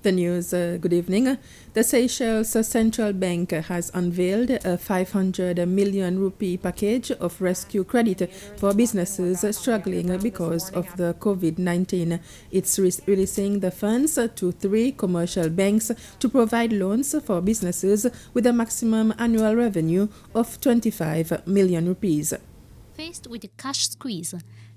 The news, good evening. The Seychelles Central Bank has unveiled a 500 million rupee package of rescue credit for businesses struggling because of the COVID-19. It's releasing the funds to 3 commercial banks to provide loans for businesses with a maximum annual revenue of 25 million rupees. Faced with a cash squeeze,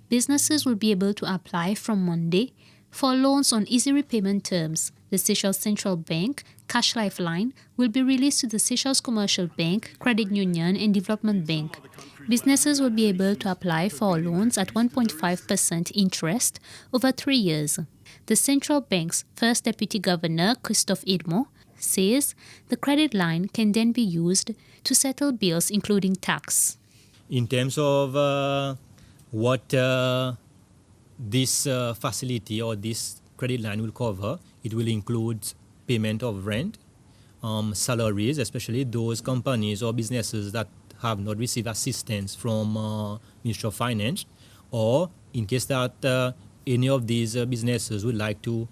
businesses will be able to apply from Monday for loans on easy repayment terms. The Seychelles Central Bank Cash Lifeline will be released to the Seychelles Commercial Bank, Credit Union and Development Bank. Businesses will be able to apply for loans at 1.5% interest over 3 years. The Central Bank's First Deputy Governor, Christophe Edmond, says the credit line can then be used to settle bills including tax. In terms of what this facility or this credit line will cover, it will include payment of rent, salaries, especially those companies or businesses that have not received assistance from Ministry of Finance, or in case that any of these businesses would like to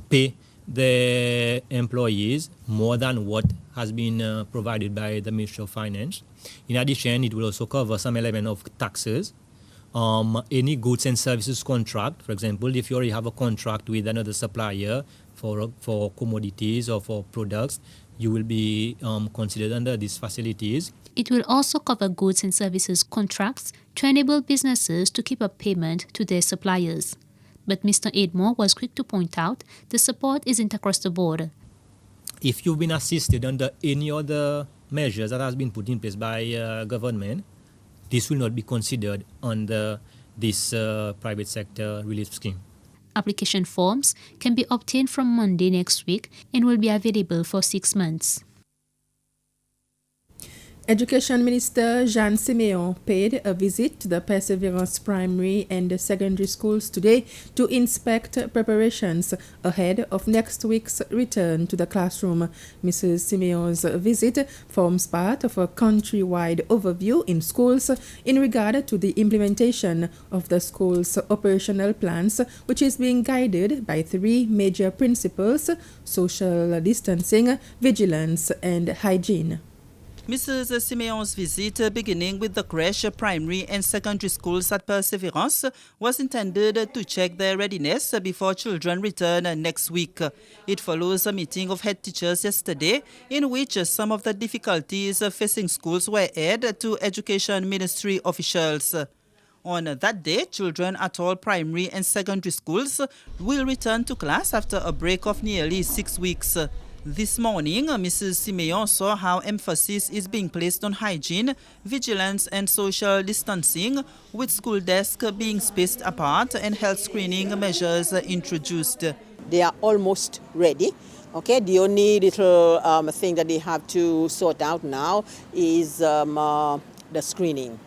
pay their employees more than what has been provided by the Ministry of Finance. In addition, it will also cover some element of taxes. Any goods and services contract, for example, if you already have a contract with another supplier for commodities or for products, you will be considered under these facilities. It will also cover goods and services contracts to enable businesses to keep up payment to their suppliers. But Mr. Edmond was quick to point out the support isn't across the board. If you've been assisted under any other measures that has been put in place by government, this will not be considered under this private sector relief scheme. Application forms can be obtained from Monday next week and will be available for 6 months. Education Minister Jean Siméon paid a visit to the Perseverance primary and secondary schools today to inspect preparations ahead of next week's return to the classroom. Mrs. Siméon's visit forms part of a countrywide overview in schools in regard to the implementation of the school's operational plans, which is being guided by 3 major principles: social distancing, vigilance, and hygiene. Mrs. Siméon's visit, beginning with the creche, primary and secondary schools at Perseverance, was intended to check their readiness before children return next week. It follows a meeting of head teachers yesterday in which some of the difficulties facing schools were aired to Education Ministry officials. On that day, children at all primary and secondary schools will return to class after a break of nearly 6 weeks. This morning, Mrs. Siméon saw how emphasis is being placed on hygiene, vigilance and social distancing, with school desks being spaced apart and health screening measures introduced. They are almost ready. Okay, the only little thing that they have to sort out now is the screening.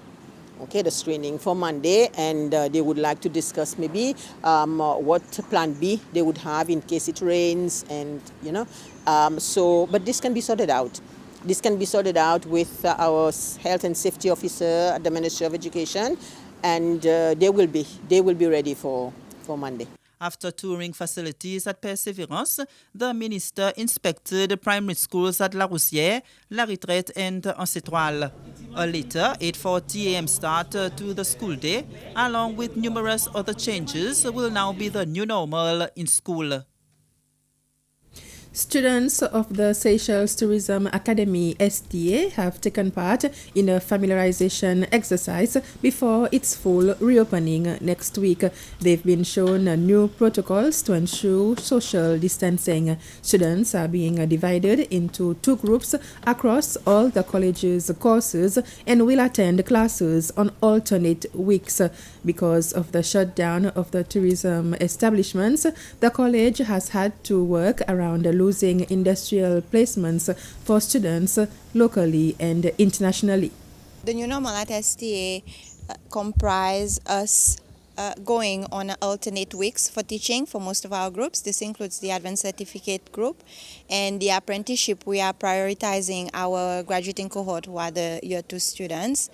Okay, the screening for Monday, and they would like to discuss maybe what plan B they would have in case it rains, and but this can be sorted out. This can be sorted out with our health and safety officer at the Ministry of Education, and they will be ready for Monday. After touring facilities at Perseverance, the minister inspected primary schools at La Roussière, La Retraite and Ancétoile. A later 8:40 a.m. start to the school day, along with numerous other changes, will now be the new normal in school. Students of the Seychelles Tourism Academy STA have taken part in a familiarization exercise before its full reopening next week. They've been shown new protocols to ensure social distancing. Students are being divided into 2 groups across all the college's courses and will attend classes on alternate weeks. Because of the shutdown of the tourism establishments, the college has had to work around losing industrial placements for students locally and internationally. The new normal at STA comprise us going on alternate weeks for teaching for most of our groups. This includes the Advanced Certificate group and the apprenticeship. We are prioritizing our graduating cohort who are the Year 2 students.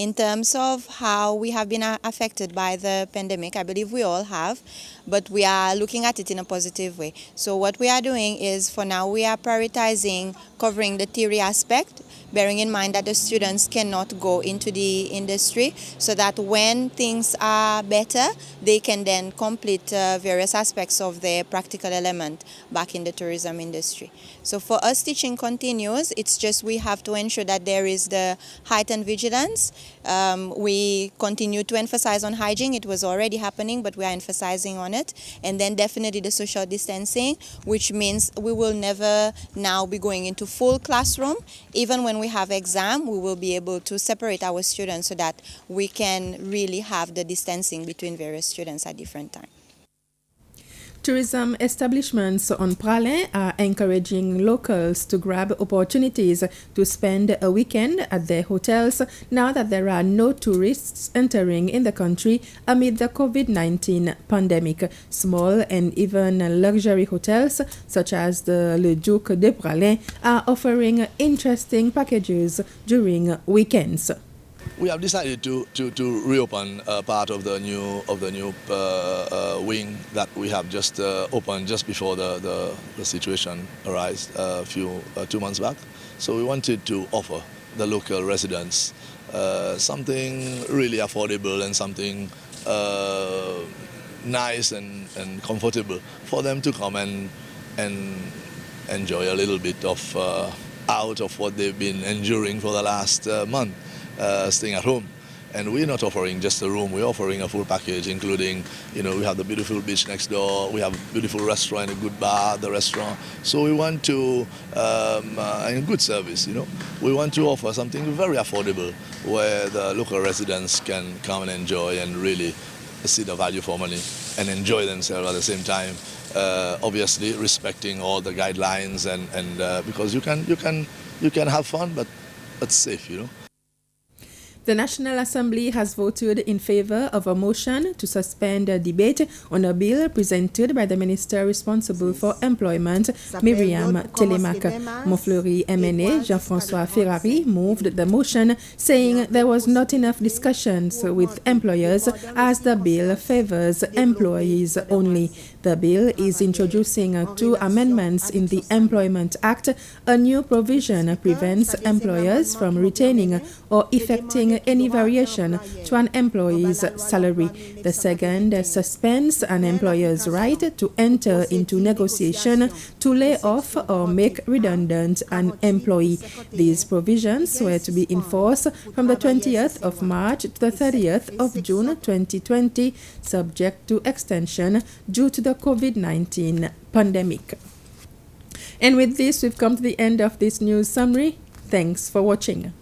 In terms of how we have been affected by the pandemic, I believe we all have, but we are looking at it in a positive way. So what we are doing is, for now, we are prioritizing covering the theory aspect, bearing in mind that the students cannot go into the industry, so that when things are better, they can then complete various aspects of their practical element back in the tourism industry. So for us, teaching continues. It's just we have to ensure that there is the heightened vigilance. We continue to emphasize on hygiene. It was already happening, but we are emphasizing on it. And then definitely the social distancing, which means we will never now be going into full classroom. Even when we have exam, we will be able to separate our students so that we can really have the distancing between various students at different times. Tourism establishments on Pralin are encouraging locals to grab opportunities to spend a weekend at their hotels now that there are no tourists entering in the country amid the COVID-19 pandemic. Small and even luxury hotels such as the Le Duc de Pralin are offering interesting packages during weekends. We have decided to reopen part of the new wing that we have just opened just before the situation arose 2 months back. So we wanted to offer the local residents something really affordable and something nice and comfortable for them to come and enjoy a little bit of out of what they've been enduring for the last month. Staying at home. And we're not offering just a room, we're offering a full package, including, we have the beautiful beach next door, we have a beautiful restaurant, a good bar at the restaurant. So we want to, and good service, we want to offer something very affordable where the local residents can come and enjoy and really see the value for money and enjoy themselves at the same time. Obviously respecting all the guidelines and because you can have fun, but it's safe, The National Assembly has voted in favor of a motion to suspend a debate on a bill presented by the minister responsible for employment, Myriam Telemaque. Montfleury MNA Jean-François Ferrari moved the motion, saying there was not enough discussions with employers as the bill favors employees only. The bill is introducing 2 amendments in the Employment Act. A new provision prevents employers from retaining or effecting any variation to an employee's salary. The second suspends an employer's right to enter into negotiation to lay off or make redundant an employee. These provisions were to be enforced from the 20th of March to the 30th of June 2020, subject to extension due to the COVID-19 pandemic. And with this, we've come to the end of this news summary. Thanks for watching.